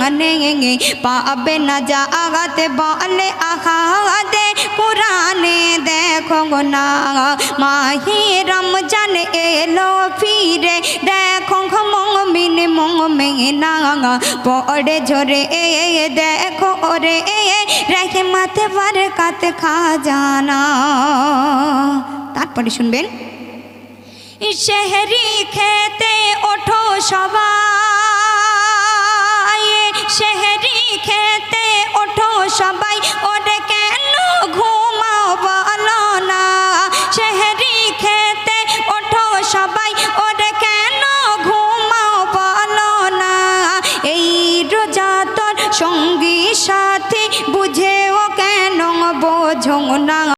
জানে পাবে না জাগাতে বলে আহাদে কোরআনে দেখো না মাহে রমজান এলো ফিরে দেখো মুমিন মুমিনা পড়ে ঝরে দেখো রে রহমত বরকত খাজানা। তারপরে শুনবেন শহরি খেতে ওঠো সবাই শহরি খেতে ওঠো সবাই